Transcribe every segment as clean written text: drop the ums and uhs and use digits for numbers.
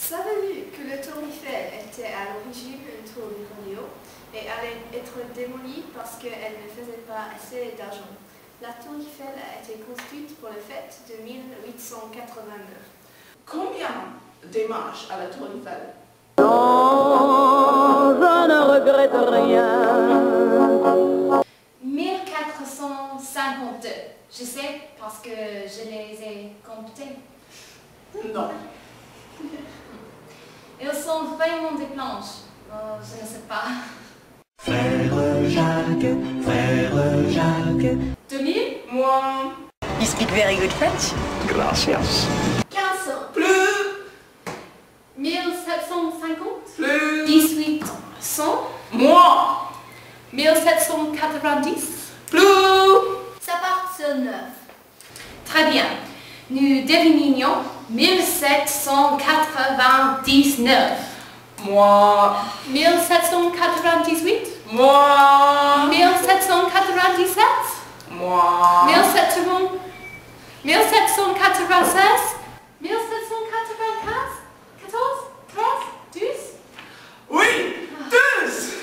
Savez-vous que le tour Eiffel était à l'origine une tour de radio et allait être démolie parce qu'elle ne faisait pas assez d'argent? La tour Eiffel a été construite pour les fêtes de 1889. Combien d'émarches à la tour Eiffel? Non, je ne regrette rien. 1452. Je sais parce que je les ai comptés. Non. Ils sont vraiment des planches. Je ne sais pas. Frère Jacques. 2000? Moi. You speak very good French. Gracias. 1500. Plus. 1750? Plus. 1800? Moi. 1790? Plus. Ça part sur 9. Très bien. Nous devinions 1799. Moi. 1798? Moi. 1797? Moi. 1796? 1795? 14? 13? 12? Oui. 12.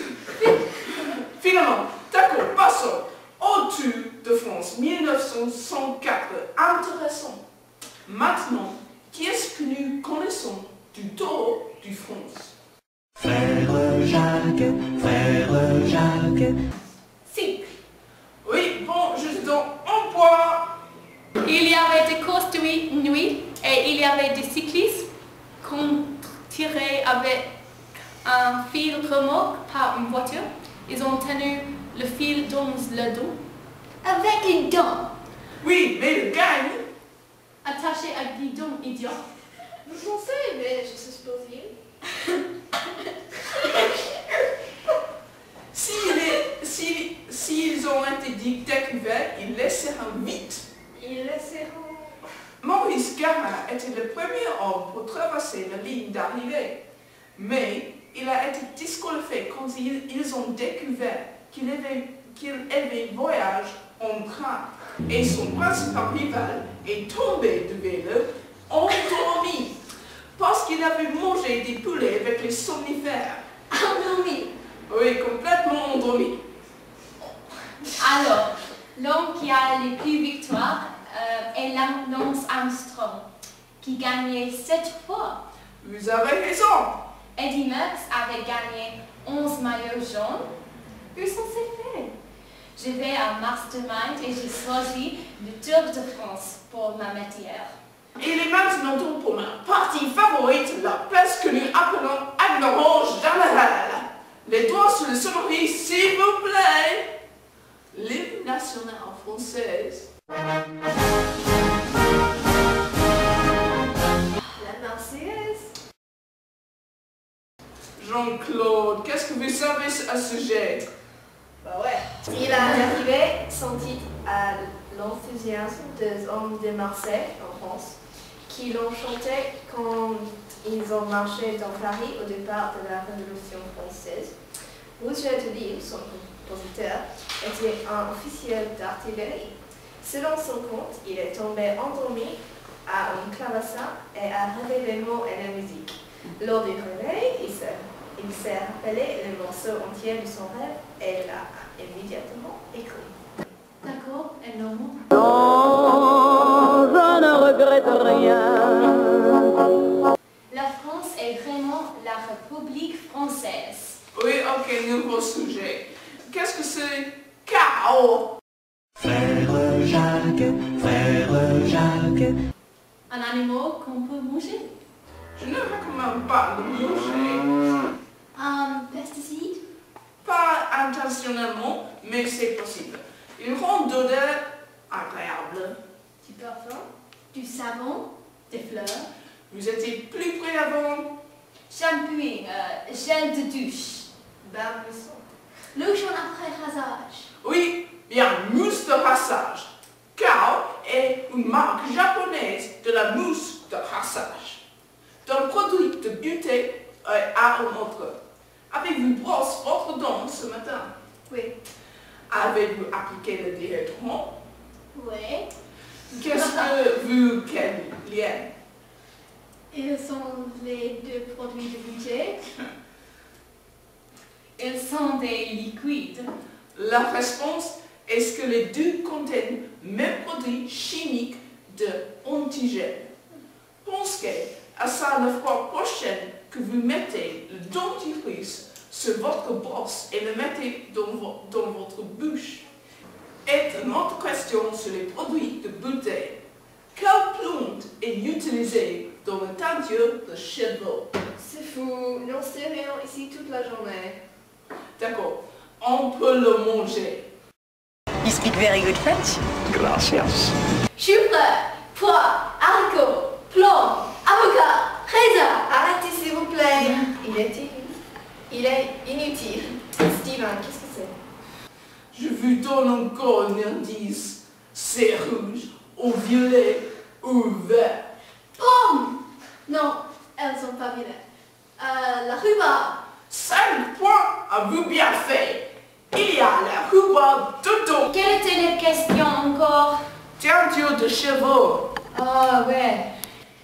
Finalement, d'accord, passons au Tour de France 1904. Intéressant. Maintenant, qu'est-ce que nous connaissons du Tour de France? Frère Jacques. 5. Oui, bon, je te donne un point. Il y avait des courses de nuit et il y avait des cyclistes qu'on tirait avec un fil remorque par une voiture. Ils ont tenu le fil dans le dos. Avec une dent. Oui, mais le gagne. Attaché à guidon idiot. Je n'en sais, mais je suppose bien. S'ils ont été découverts, ils laisseront vite. Ils laisseront... Maurice Garin était le premier homme pour traverser la ligne d'arrivée. Mais il a été disqualifié quand ils ont découvert qu'il avait voyage en train. Et son principal rival est tombé de vélo, endormi, parce qu'il avait mangé des poulets avec les somnifères. Endormi. Oui, complètement endormi. Alors, l'homme qui a les plus victoires est Lance Armstrong, qui gagnait 7 fois. Vous avez raison. Eddie Merckx avait gagné 11 maillots jaunes. Où sont ces faits? Je vais à Mastermind et j'ai choisi le Tour de France pour ma matière. Il est maintenant temps pour ma partie favorite, la place que nous appelons Agnorange générale. Les doigts sur le sonnerie, s'il vous plaît. L'hymne national française. La Marseillaise. Jean-Claude, qu'est-ce que vous savez à ce sujet? Bah ouais. Il a arrivé son titre à l'enthousiasme des hommes de Marseille, en France, qui l'ont chanté quand ils ont marché dans Paris au départ de la Révolution française. Roger de Lille, son compositeur, était un officier d'artillerie. Selon son compte, il est tombé endormi à un clavecin et a rêvé les mots et la musique. Lors du réveil, il s'est rappelé le morceau entier de son rêve et l'a immédiatement écrit. D'accord, et non? Non, je ne regrette rien. La France est vraiment la République française. Oui, ok, nouveau sujet. Qu'est-ce que c'est chaos? Frère Jacques. Un animal qu'on peut manger? Je ne recommande pas de manger. Pesticide? Pas intentionnellement, mais c'est possible. Il rend l'odeur agréable. Du parfum? Du savon? Des fleurs? Vous étiez plus près avant. Shampooing, gel de douche. Bain de sang. Lotion après rasage. Oui, bien, mousse de rassage. Kao est une marque japonaise de la mousse de rassage. D'un produit de beauté à un autre. Avez-vous brossé votre dent ce matin? Oui. Avez-vous appliqué le déodorant? Oui. Qu'est-ce que vous quel lien? Ils sont les deux produits de beauté? Ils sont des liquides. La réponse est que les deux contiennent même produit chimique de antigène. Pensez à ça la fois prochaine que vous mettez le dentifrice sur votre brosse et le mettez dans votre bouche. Et une autre question sur les produits de beauté. Quelle plante est utilisée dans la teinture de cheveux? C'est fou, n'en sais rien ici toute la journée. D'accord, on peut le manger. You speak very good French. Gracias. Chou-fleur, pois, haricots, plomb, avocat, raisin. Arrêtez s'il vous plaît. Il est inutile. Steven, qu'est-ce que c'est? Je vous donne encore un indice. C'est rouge, ou violet, ou vert. Pomme! Non, elles sont pas violettes. La rhubarbe. 5 points, à vous bien fait. Il y a la rhubarbe dedans. Quelle était la question encore? Teinture de cheveux. Ah ouais.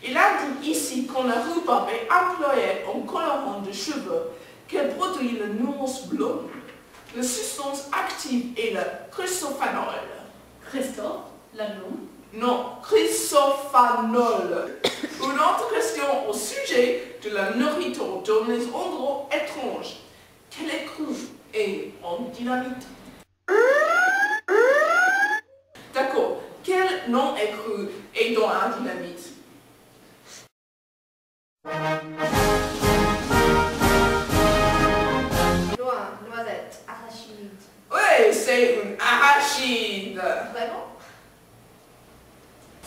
Il indique ici quand la rhubarbe est employée en colorant de cheveux qu'elle produit la nuance blonde. La substance active est le chrysophanol. Christophe, la lune. Non, chrysophanol. Une autre question au sujet de la nourriture dans les endroits étranges. Quel est cru et en dynamite? D'accord. Quel nom est cru et dans la dynamite? Noix, noisette, arachide. Oui, c'est une arachide. Vraiment?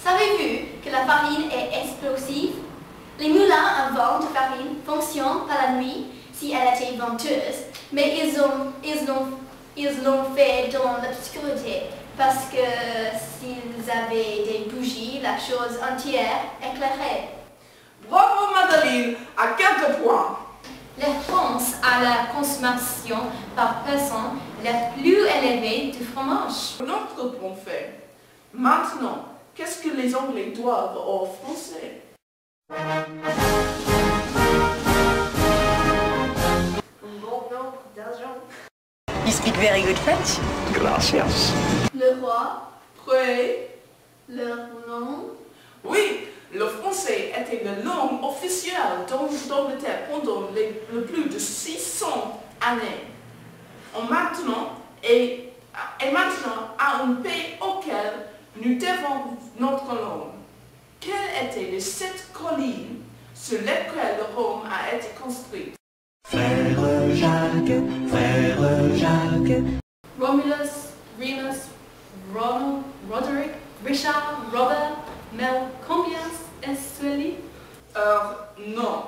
Savez-vous que la farine est explosive? Les moulins à vent de farine fonctionnent par la nuit si elle était venteuse, mais ils l'ont fait dans l'obscurité parce que s'ils avaient des bougies, la chose entière éclairait. Bravo Madeleine, à quelques points. La France a la consommation par personne la plus élevée de fromage. Un autre point fait. Maintenant, qu'est-ce que les Anglais doivent aux Français? Un bon nombre d'argent. You speak very good French. Gracias. Le roi, Prêt? leur nom. Oui, le français était la langue officielle d'Angleterre pendant le plus de 600 années. Maintenant, à un pays auquel nous devons notre langue. Quelles étaient les 7 collines sur lesquelles Rome a été construite? Frère Jacques, frère Jacques. Romulus, Remus, Ronald, Roderick, Richard, Robert, Mel, combien est-ce? Non.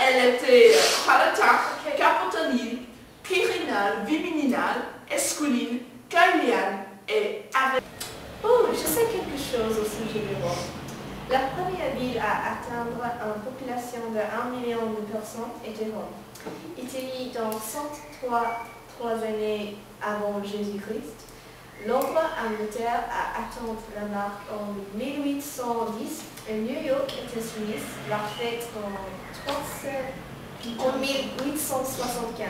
Elle était palatine, capitoline, quirinale, viminale, esquiline, caïlienne et avec... Oh, je sais quelque chose au sujet du roi. La première ville à atteindre une population de 1 million de personnes était Rome. Italie dans 103 années avant Jésus-Christ. Londres, Angleterre, a atteint la marque en 1810 et New York, États-Unis, l'a faite en 1875.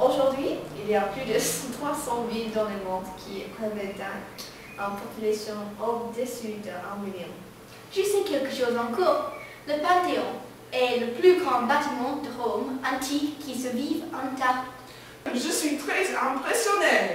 Aujourd'hui, il y a plus de 300 villes dans le monde qui présentent une population au-dessus de 1 million. Je sais quelque chose encore. Le Panthéon est le plus grand bâtiment de Rome antique qui se vive intact. Je suis très impressionnée.